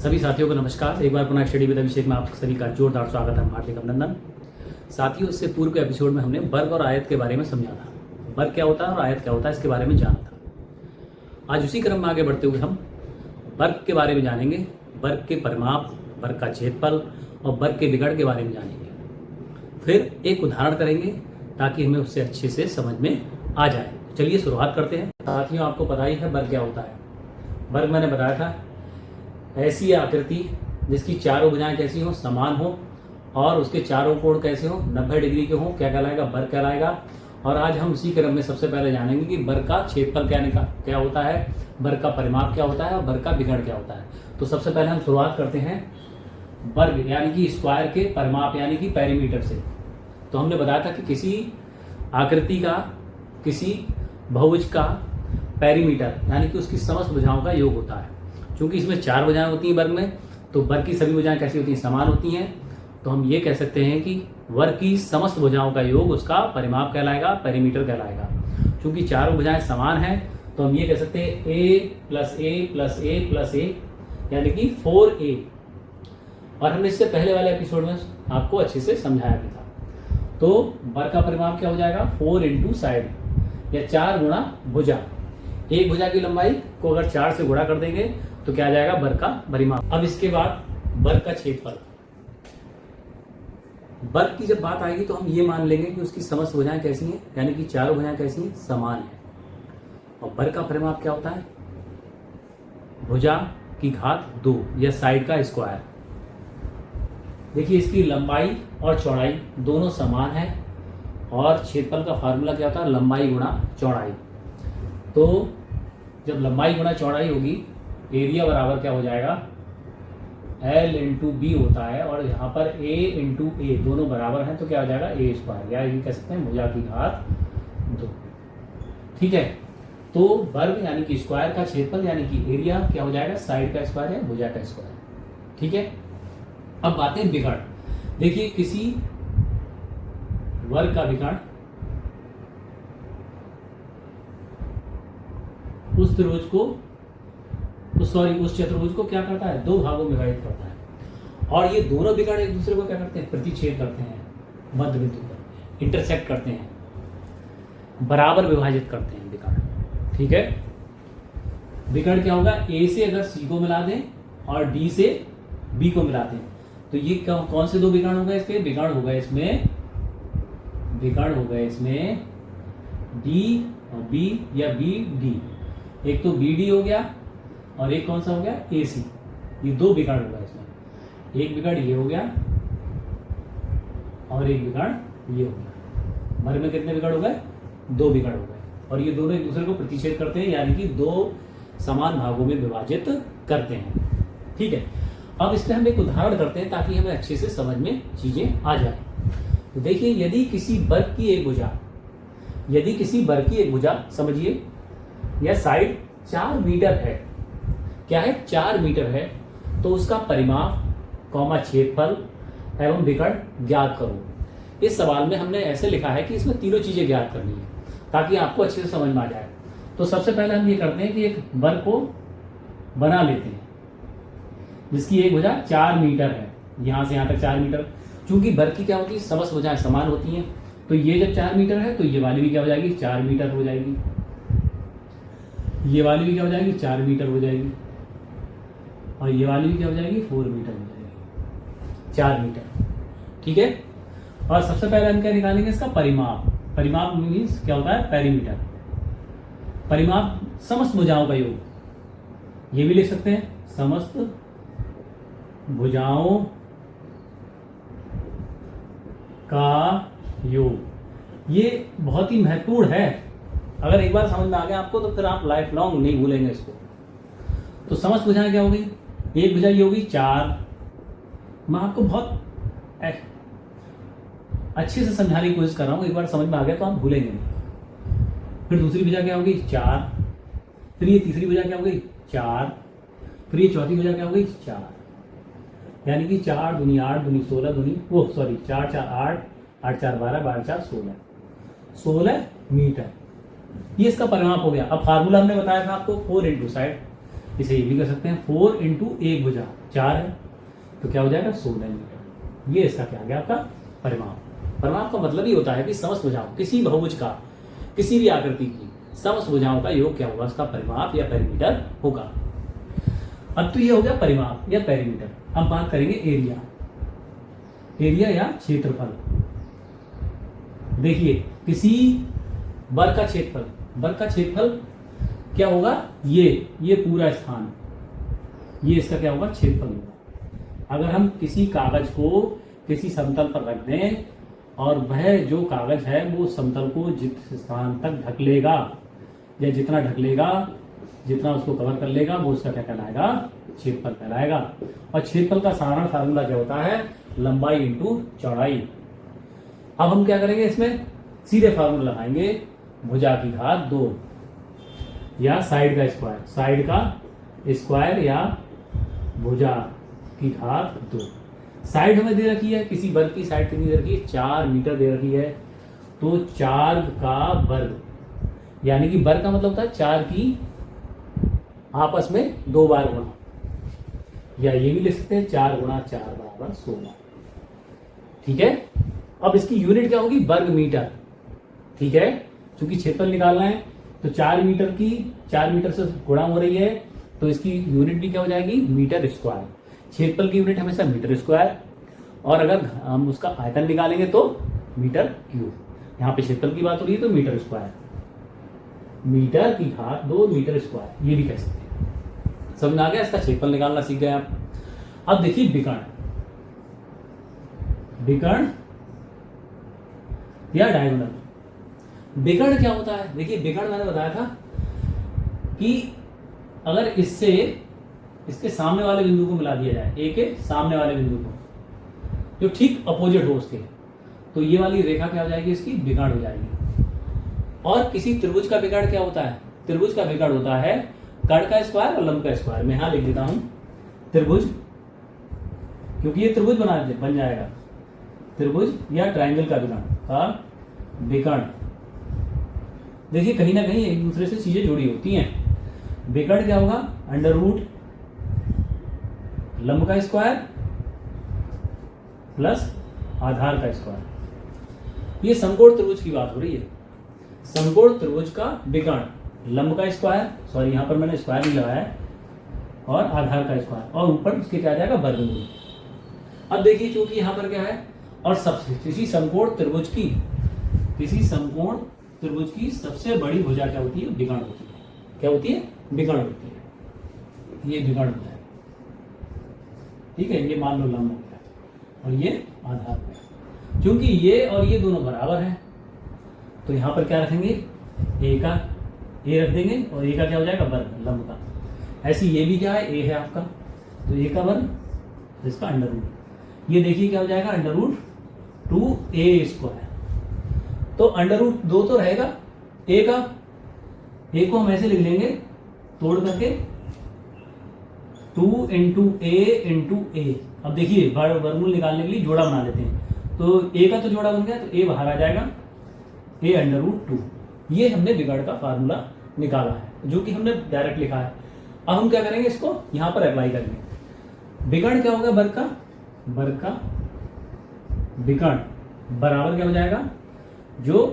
सभी साथियों को नमस्कार। एक बार पुनः स्टडी विद अभिषेक में आप सभी का जोरदार स्वागत है, हार्दिक अभिनंदन। साथियों, इससे पूर्व के एपिसोड में हमने वर्ग और आयत के बारे में समझा था। वर्ग क्या होता है और आयत क्या होता है, इसके बारे में जाना था। आज उसी क्रम में आगे बढ़ते हुए हम वर्ग के बारे में जानेंगे, वर्ग के परिमाप, वर्ग का क्षेत्रफल और वर्ग के विकर्ण के बारे में जानेंगे। फिर एक उदाहरण करेंगे ताकि हमें उससे अच्छे से समझ में आ जाए। चलिए शुरुआत करते हैं। साथियों, आपको पता ही है वर्ग क्या होता है। वर्ग मैंने बताया था ऐसी आकृति जिसकी चारों भुजाएं कैसी हो, समान हो और उसके चारों कोण कैसे हो, 90 डिग्री के हो, क्या कहलाएगा, वर्ग कहलाएगा। और आज हम उसी क्रम में सबसे पहले जानेंगे कि वर्ग का क्षेत्रफल क्या होता है, वर्ग का परिमाप क्या होता है और वर्ग का विकर्ण क्या होता है। तो सबसे पहले हम शुरुआत करते हैं वर्ग यानी कि स्क्वायर के परिमाप यानी कि पेरीमीटर से। तो हमने बताया था कि किसी आकृति का, किसी बहुभुज का पेरीमीटर यानी कि उसकी समस्त भुजाओं का योग होता है। क्योंकि इसमें 4 भुजाएं होती हैं वर्ग में, तो वर्ग की सभी भुजाएं कैसी होती हैं, समान होती हैं। तो हम ये कह सकते हैं कि वर्ग की समस्त भुजाओं का योग उसका परिमाप कहलाएगा, पेरीमीटर कहलाएगा। क्योंकि चारों भुजाएं समान हैं तो हम ये कह सकते हैं a plus a plus a plus a यानी कि 4a। और हमने इससे पहले वाले एपिसोड में आपको अच्छे से समझाया भी था। तो वर्ग का परिमाप क्या हो जाएगा, 4 इंटू साइड या 4 गुणा भुजा। एक भुजा की लंबाई को अगर 4 से गुणा कर देंगे तो क्या आ जाएगा, वर्ग का परिमाप। अब इसके बाद वर्ग का क्षेत्रफल। वर्ग की जब बात आएगी तो हम ये मान लेंगे कि उसकी समस्त भुजाएं कैसी हैं, यानी कि चारों भुजाएं कैसी हैं, समान है। और वर्ग का परिमाप क्या होता है, भुजा की घात 2 या साइड का स्क्वायर। देखिए इसकी लंबाई और चौड़ाई दोनों समान है और क्षेत्रफल का फार्मूला क्या होता है, लंबाई गुणा चौड़ाई। तो जब लंबाई गुणा चौड़ाई होगी, एरिया बराबर क्या हो जाएगा, L इंटू बी होता है और यहाँ पर A इंटू ए दोनों बराबर हैं तो क्या हो जाएगा, ए स्क्वायर, या ये कह सकते हैं भुजा की घात 2। ठीक है, तो वर्ग यानी कि स्क्वायर का क्षेत्रफल यानी कि एरिया क्या हो जाएगा, साइड का स्क्वायर या भुजा का स्क्वायर। ठीक है, अब बातें विकर्ण। देखिए किसी वर्ग का विकर्ण उस त्रिभुज को उस चतुर्भुज को क्या करता है, 2 भागों में विभाजित करता है। और ये दोनों विकर्ण एक दूसरे को क्या करते हैं, प्रतिच्छेद करते हैं, मध्य बिंदु पर इंटरसेक्ट करते हैं, बराबर विभाजित करते हैं विकर्ण। ठीक है, विकर्ण क्या होगा, ए से अगर सी को मिला दें और डी से बी को मिला दें तो ये कौन से 2 विकर्ण हो गए, इसके विकर्ण हो गए इसमें डी और बी या बी डी। एक तो बी डी हो गया और एक कौन सा हो गया, ए सी। ये 2 विकर्ण हो गया इसमें, एक विकर्ण ये हो गया और एक विकर्ण ये हो गया। वर्ग में कितने विकर्ण हो गए, 2 विकर्ण हो गए। और ये दोनों एक दूसरे को प्रतिच्छेद करते हैं यानी कि 2 समान भागों में विभाजित करते हैं। ठीक है, अब इसमें हम एक उदाहरण करते हैं ताकि हमें अच्छे से समझ में चीजें आ जाए। तो देखिए यदि किसी वर्ग की एक भुजा समझिए यह साइड 4 मीटर है, क्या है, 4 मीटर है, तो उसका परिमाप क्षेत्रफल एवं विकर्ण ज्ञात करो। इस सवाल में हमने ऐसे लिखा है कि इसमें तीनों चीजें ज्ञात करनी है ताकि आपको अच्छे से समझ में आ जाए। तो सबसे पहले हम ये करते हैं कि एक वर्ग को बना लेते हैं जिसकी एक भुजा 4 मीटर है, यहां से यहां तक 4 मीटर। चूंकि वर्ग की क्या होती है, समस्त भुजाएं समान होती हैं, तो ये जब 4 मीटर है तो ये वाली भी क्या हो जाएगी, 4 मीटर हो जाएगी। ये वाली भी क्या हो जाएगी, 4 मीटर हो जाएगी। और ये वाली भी क्या हो जाएगी, 4 मीटर हो जाएगी, 4 मीटर। ठीक है, और सबसे पहले हम क्या निकालेंगे, इसका परिमाप। परिमाप मीन्स क्या होता है, पेरीमीटर। परिमाप समस्त भुजाओं का योग, ये भी लिख सकते हैं, समस्त भुजाओं का योग। ये बहुत ही महत्वपूर्ण है, अगर एक बार समझ में आ गया आपको तो फिर आप लाइफ लॉन्ग नहीं भूलेंगे इसको। तो समस्त भुजाएं क्या होगी, एक भुजा ये होगी 4। मैं आपको बहुत अच्छे से समझाने की कोशिश कर रहा हूँ, एक बार समझ में आ गया तो आप भूलेंगे नहीं। फिर दूसरी भुजा क्या होगी, 4। फिर ये तीसरी भुजा क्या होगी, 4। फिर ये चौथी भुजा क्या होगी, 4। यानी कि 4 दूनी 8 दूनी 16 दूनी 4 4 8 8 4 12 12 4 16 मीटर। ये इसका परिमाप हो गया। अब फार्मूला हमने बताया था आपको 4 इंटू साइड, इसे ये भी कर सकते हैं 4 इंटू एक भुजा 4 है, तो क्या हो जाएगा 16 मीटर। ये इसका क्या आ गया आपका परिमाप। परिमाप का मतलब ही होता है कि समस्त भुजाओं, किसी बहुभुज का, किसी भी आकृति की समस्त भुजाओं का योग क्या होगा, उसका परिमाप या पेरीमीटर होगा। अब तो ये हो गया परिमाप या पेरीमीटर। अब बात करेंगे एरिया, एरिया या क्षेत्रफल। देखिए किसी वर्ग का क्षेत्रफल, वर्ग का क्षेत्रफल क्या होगा, ये पूरा स्थान, ये इसका क्या होगा क्षेत्रफल होगा। अगर हम किसी कागज को किसी समतल पर रख दें और वह जो कागज है वो समतल को जिस स्थान तक ढक लेगा या जितना ढक लेगा, जितना उसको कवर कर लेगा, वो उसका क्या कहलाएगा, क्षेत्रफल कहलाएगा। और क्षेत्रफल का साधारण फार्मूला क्या होता है, लंबाई इंटू चौड़ाई। अब हम क्या करेंगे, इसमें सीधे फार्मूला लगाएंगे, भुजा की घात 2 या साइड का स्क्वायर, साइड का स्क्वायर या भुजा की घात 2। साइड हमें दे रखी है, किसी वर्ग की साइड कितनी दे रखी है, 4 मीटर दे रखी है, तो 4 का वर्ग, यानी कि वर्ग का मतलब होता है 4 की आपस में 2 बार गुणा, या ये भी लिख सकते हैं 4 गुणा 4 बराबर 16। ठीक है। अब इसकी यूनिट क्या होगी, वर्ग मीटर। ठीक है, क्योंकि क्षेत्रफल निकालना है तो 4 मीटर की 4 मीटर से गुणा हो रही है, तो इसकी यूनिट भी क्या हो जाएगी, मीटर स्क्वायर। क्षेत्रफल की यूनिट हमेशा मीटर स्क्वायर, और अगर हम उसका आयतन निकालेंगे तो मीटर क्यूब। यहाँ पे क्षेत्रफल की बात हो रही है तो मीटर स्क्वायर, मीटर की घात 2 मीटर स्क्वायर, ये भी कह सकते हैं। समझ आ गया, इसका क्षेत्रफल निकालना सीख गए आप। अब देखिए विकर्ण, विकर्ण या डायगोनल। विकर्ण क्या होता है, देखिए विकर्ण मैंने बताया था कि अगर इससे इसके सामने वाले बिंदु को मिला दिया जाए, ए के सामने वाले बिंदु को, जो ठीक अपोजिट हो उसके, तो ये वाली रेखा क्या हो जाएगी, इसकी विकर्ण हो जाएगी। और किसी त्रिभुज का विकर्ण क्या होता है, त्रिभुज का विकर्ण होता है कर्ण का स्क्वायर और लंब का स्क्वायर। मैं यहां लिख देता हूं त्रिभुज, क्योंकि ये त्रिभुज बन जाएगा, त्रिभुज या ट्रायंगल का विकर्ण। देखिए कहीं ना कहीं एक दूसरे से चीजें जुड़ी होती हैं। विकर्ण क्या होगा, अंडर रूट लंब का स्क्वायर प्लस आधार का स्क्वायर। ये समकोण त्रिभुज की बात हो रही है। समकोण त्रिभुज का विकर्ण लंब का स्क्वायर, सॉरी यहां पर मैंने स्क्वायर नहीं लगाया है, और आधार का स्क्वायर, और ऊपर उसके क्या आ जाएगा, वर्गमूल। अब देखिए चूंकि यहां पर क्या है, और सबसे किसी समकोण त्रिभुज की सबसे बड़ी भुजा क्या होती है, विकर्ण होती है। क्या होती है, विकर्ण होती है। ये विकर्ण भुजा है, ठीक है, ये मान लो लंब हो गया और ये आधार हो गया। क्योंकि ये और ये दोनों बराबर हैं, तो यहां पर क्या रखेंगे, ए का ए रख देंगे, और ए का क्या हो जाएगा, वर्ग लंब का। ऐसी ये भी क्या है, ए है आपका, तो ए का वर्ग, इसका अंडर रूट। ये देखिए क्या हो जाएगा, अंडर रूट 2a स्क्वायर। तो अंडर रूट 2 तो रहेगा, ए का, ए को हम ऐसे लिख लेंगे तोड़ करके 2 इंटू ए। अब देखिए वर्गमूल निकालने के लिए जोड़ा बना लेते हैं, तो ए का तो जोड़ा बन गया, तो ए बाहर आ जाएगा, ए अंडर रूट 2। ये हमने विकर्ण का फार्मूला निकाला है, जो कि हमने डायरेक्ट लिखा है। अब हम क्या करेंगे, इसको यहां पर अप्लाई करेंगे। विकर्ण क्या होगा, वर्ग का विकर्ण बराबर क्या हो जाएगा, जो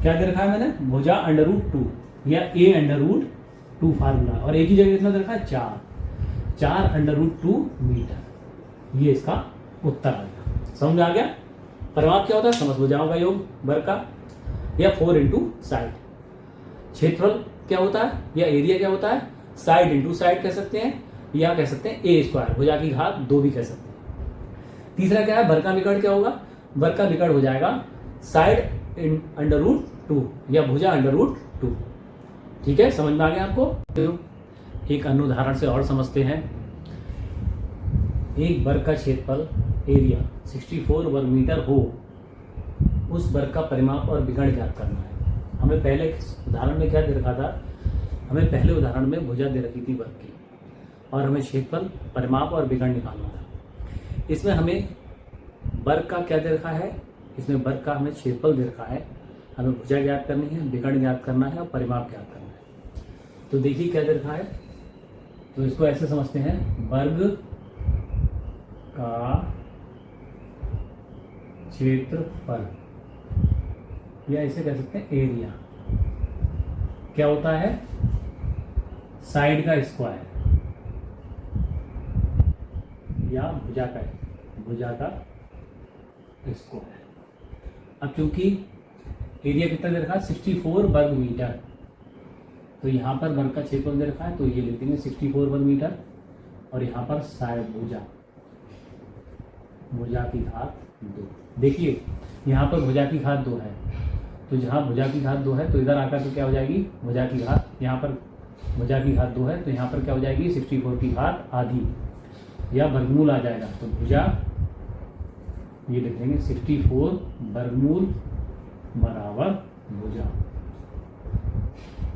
क्या दे रखा है मैंने, भुजा अंडर रूट 2 या ए अंडर रूट 2 फार्मूला, और ए की जगह कितना दे रखा है, 4 अंडर रूट 2 मीटर। ये इसका उत्तर आ गया। समझ आ गया। परिमाप क्या होता है, समस्त भुजाओं का योग वर्ग का, या 4 इंटू साइड। क्षेत्रफल क्या होता है, या एरिया क्या होता है, साइड इंटू साइड कह सकते हैं, या कह सकते हैं ए स्क्वायर, भुजा की घात 2 भी कह सकते हैं। तीसरा क्या है, वर्ग का विकर्ण क्या होगा, वर्ग का विकर्ण हो जाएगा साइड अंडर रूट 2 या भुजा अंडर रूट 2। ठीक है, समझ में आ गया आपको। तो एक अन्य उदाहरण से और समझते हैं। एक वर्ग का क्षेत्रफल एरिया 64 वर्ग मीटर हो, उस वर्ग का परिमाप और विकर्ण ज्ञात करना है। हमें पहले उदाहरण में क्या दे रखा था, हमें पहले उदाहरण में भुजा दे रखी थी वर्ग की, और हमें क्षेत्रफल, परिमाप और विकर्ण निकालना था। इसमें हमें वर्ग का क्या दे रखा है, इसमें वर्ग का हमें क्षेत्रफल दे रखा है, हमें भुजा ज्ञात करनी है, विकर्ण ज्ञात करना है और परिमाप ज्ञात करना है। तो देखिए क्या दे रखा है, तो इसको ऐसे समझते हैं, वर्ग का क्षेत्रफल, या इसे कह सकते हैं एरिया। क्या होता है? साइड का स्क्वायर या भुजा का स्क्वायर। अब क्योंकि एरिया कितना दे रखा है? 64 वर्ग मीटर, तो यहाँ पर वर्ग का क्षेत्रफल दे रखा है, तो ये लिख देंगे 64 वर्ग मीटर। और यहाँ पर साइड भुजा की घात 2। देखिए यहाँ पर भुजा की घात 2 है, तो जहाँ भुजा की घात 2 है तो इधर आकर तो क्या हो जाएगी? भुजा की घात, यहाँ पर भुजा की घात 2 है तो यहाँ पर क्या हो जाएगी? 64 की घात आधी या वर्गमूल आ जाएगा। तो भुजा ये लिख देंगे 64 वर्गमूल बराबर भुजा।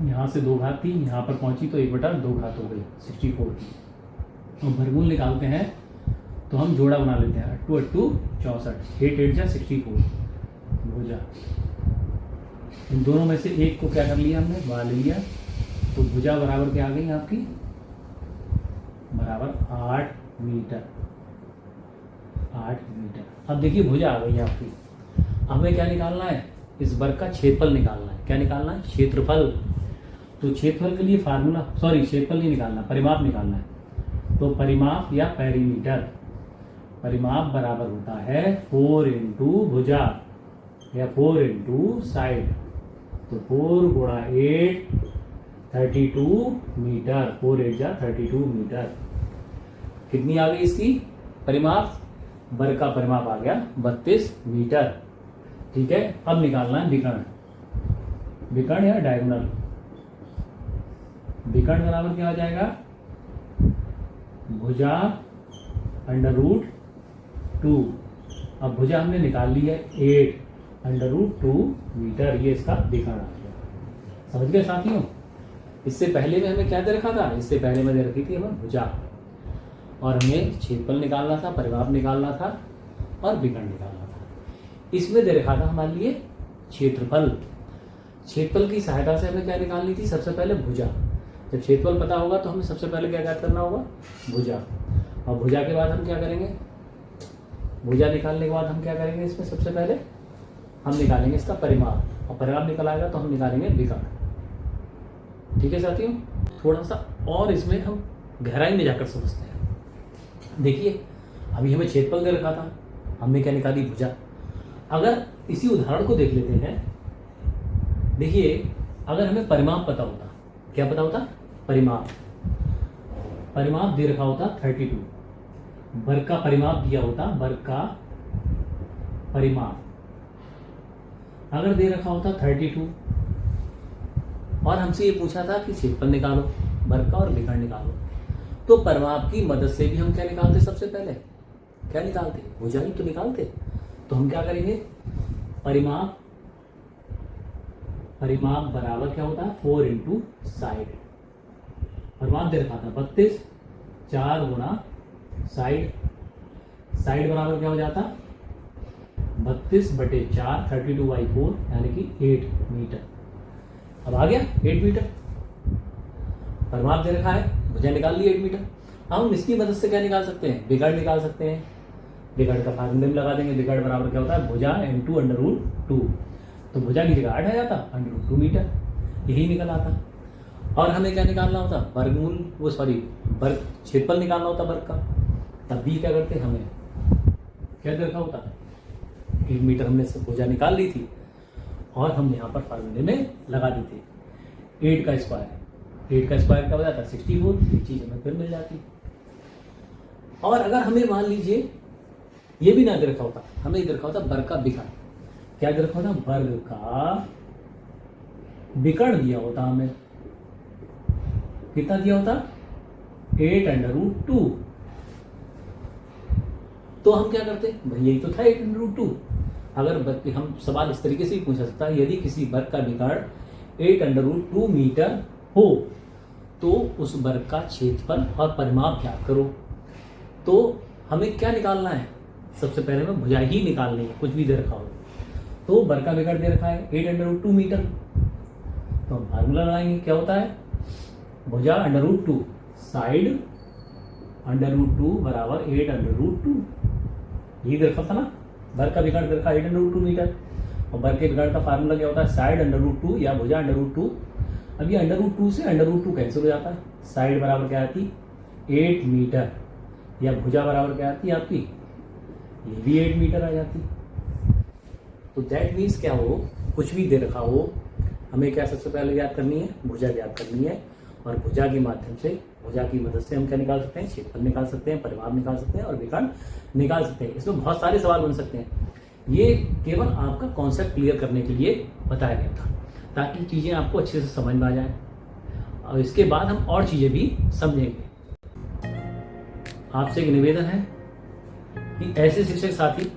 यहाँ से 2 घात थी, यहाँ पर पहुंची तो 1/2 घात हो गई 64 की। तो वर्गमूल निकालते हैं तो हम जोड़ा बना लेते हैं, 8 2 64, 8 8 जा 64 भुजा। इन दोनों में से एक को क्या कर लिया हमने? बाहर ले लिया। तो भुजा बराबर क्या आ गई आपकी? बराबर 8 मीटर। 8 मीटर। अब देखिए भुजा आ गई आपकी। हमें क्या निकालना है? इस वर्ग का क्षेत्रफल निकालना है। क्या निकालना है? क्षेत्रफल। तो क्षेत्रफल के लिए फार्मूला, सॉरी क्षेत्रफल नहीं निकालना, परिमाप निकालना है। तो परिमाप या पेरीमीटर, परिमाप बराबर होता है 4 इंटू भुजा या 4 इंटू साइड। तो 4 गुणा 8 32 मीटर। 4 8 जा 32 मीटर। कितनी आ गई इसकी परिमाप? वर्ग का परिमाप आ गया 32 मीटर। ठीक है, अब निकालना है विकर्ण। विकर्ण या डायगोनल। विकर्ण बराबर क्या हो जाएगा? भुजा √2। अब भुजा हमने निकाल ली है 8 √2 मीटर। ये इसका विकर्ण आ गया। समझ गए साथियों? इससे पहले में हमें क्या दे रखा था? इससे पहले में दे रखी थी हमें भुजा, और हमें क्षेत्रफल निकालना था, परिमाप निकालना था और विकर्ण निकालना था। इसमें दे रखा था हमारे लिए क्षेत्रफल। क्षेत्रफल की सहायता से हमें क्या निकालनी थी? सबसे पहले भुजा। जब क्षेत्रफल पता होगा तो हमें सबसे पहले क्या ज्ञात करना होगा? भुजा। और भुजा के बाद हम क्या करेंगे? भुजा निकालने के बाद हम क्या करेंगे? इसमें सबसे पहले हम निकालेंगे इसका परिमाप, और परिमाप निकल आएगा तो हम निकालेंगे विकर्ण। ठीक है साथियों, थोड़ा सा और इसमें हम गहराई में जाकर समझते हैं। देखिए अभी हमें क्षेत्रफल दे रखा था, हमने क्या निकाली? भुजा। अगर इसी उदाहरण को देख लेते हैं, देखिए अगर हमें परिमाप पता होता, क्या पता होता? परिमाप। परिमाप दे रखा होता 32, वर्ग का परिमाप दिया होता, वर्ग का परिमाप अगर दे रखा होता 32, और हमसे ये पूछा था कि क्षेत्रफल निकालो, वर्ग का और विकर्ण निकालो, तो परिमाप की मदद से भी हम क्या निकालते? सबसे पहले क्या निकालते? भुजा ही तो निकालते। तो हम क्या करेंगे? परिमाप बराबर क्या होता है? 4 इंटू साइड। परिमाप दे रखा था 32, 4 गुणा साइड। साइड बराबर क्या हो जाता? 32/4, 32/4 यानी कि 8 मीटर। अब आ गया 8 मीटर। परिमाप दे रखा है, भुजा निकाल ली 8 मीटर। अब हम इसकी मदद से क्या निकाल सकते हैं? विकर्ण निकाल सकते हैं। विकर्ण का फार्मूला में लगा देंगे। विकर्ण बराबर क्या होता है? भुजा इंटू √2। तो भुजा की जगह 8 आ जाता, √2 मीटर, यही निकल आता। और हमें क्या निकालना होता? वर्गमूल, वो सॉरी वर्ग, क्षेत्रफल निकालना होता वर्ग का। तब भी क्या करते? हमें क्या दे रखा होता? 1 मीटर हमने भुजा निकाल ली थी, और हम यहाँ पर फार्मूले में लगा दी थी 8 का स्क्वायर। 8 का स्क्वायर क्या हो जाता? 64। ये चीज हमें फिर मिल जाती। और अगर हमें मान लीजिए ये भी ना दे रखा होता, हमें दे रखा होता वर्ग का विकर्ण। क्या दे रखा होता? वर्ग का विकर्ण दिया होता हमें। कितना दिया होता? 8 √2। तो हम क्या करते? भाई यही तो था 8 √2। अगर हम सवाल इस तरीके से ही पूछा सकता है, यदि किसी वर्ग का विकर्ण 8 √2 मीटर हो तो उस वर्ग का क्षेत्रफल और परिमाप ज्ञात करो। तो हमें क्या निकालना है? सबसे पहले हमें भुजा ही निकालनी है, कुछ भी दे रखा हो। तो वर्ग का विकर्ण दे रखा है 8 √2 मीटर, तो हम फार्मूला लगाएंगे। क्या होता है? भुजा √2 साइड √2 बराबर 8 √2। ये देखा था ना, बर का विकर्ण देखा 8 √2 मीटर। और बर के विकर्ण का फार्मूला क्या होता है, साइड √2 या भुजा √2। अब ये √2 से √2 कैंसिल हो जाता है। साइड बराबर क्या आती, 8 मीटर, या भुजा बराबर क्या आती है आपकी, ये भी 8 मीटर आ जाती। तो दैट मीन्स क्या हो, कुछ भी दे रखा हो, हमें क्या सबसे पहले याद करनी है, भुजा याद करनी है। और भुजा के माध्यम से, भुजा की मदद से हम क्या निकाल सकते हैं, क्षेत्रफल निकाल सकते हैं, परिमाप निकाल सकते हैं और विकर्ण निकाल सकते हैं। इसमें बहुत सारे सवाल बन सकते हैं। ये केवल आपका कॉन्सेप्ट क्लियर करने के लिए बताया गया था, ताकि चीज़ें आपको अच्छे से समझ में आ जाए। और इसके बाद हम और चीज़ें भी समझेंगे। आपसे एक निवेदन है कि ऐसे शिक्षक साथी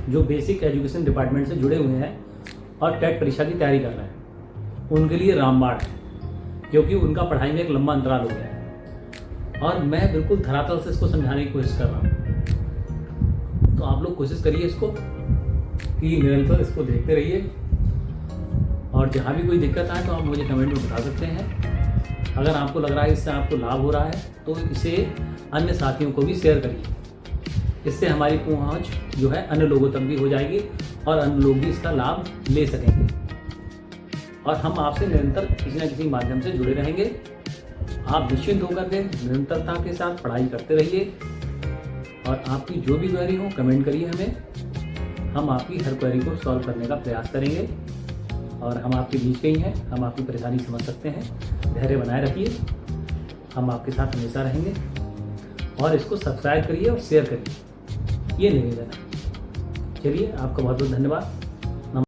जो बेसिक एजुकेशन डिपार्टमेंट से जुड़े हुए हैं और टेट परीक्षा की तैयारी कर रहे हैं, उनके लिए रामबाण है, क्योंकि उनका पढ़ाई में एक लंबा अंतराल हो गया है। और मैं बिल्कुल धरातल से इसको समझाने की कोशिश कर रहा हूँ। तो आप लोग कोशिश करिए इसको, कि निरंतर इसको देखते रहिए। और जहाँ भी कोई दिक्कत आए तो आप मुझे कमेंट में बता सकते हैं। अगर आपको लग रहा है इससे आपको लाभ हो रहा है तो इसे अन्य साथियों को भी शेयर करिए। इससे हमारी पहुँच जो है अन्य लोगों तक भी हो जाएगी और अन्य लोग भी इसका लाभ ले सकेंगे। और हम आपसे निरंतर किसी न किसी माध्यम से जुड़े रहेंगे। आप निश्चिंत होकर के निरंतरता के साथ पढ़ाई करते रहिए। और आपकी जो भी क्वेरी हो कमेंट करिए हमें, हम आपकी हर क्वेरी को सॉल्व करने का प्रयास करेंगे। और हम आपके बीच के ही हैं, हम आपकी परेशानी समझ सकते हैं। धैर्य बनाए रखिए, हम आपके साथ हमेशा रहेंगे। और इसको सब्सक्राइब करिए और शेयर करिए, ये निवेदन है। चलिए, आपका बहुत बहुत धन्यवाद।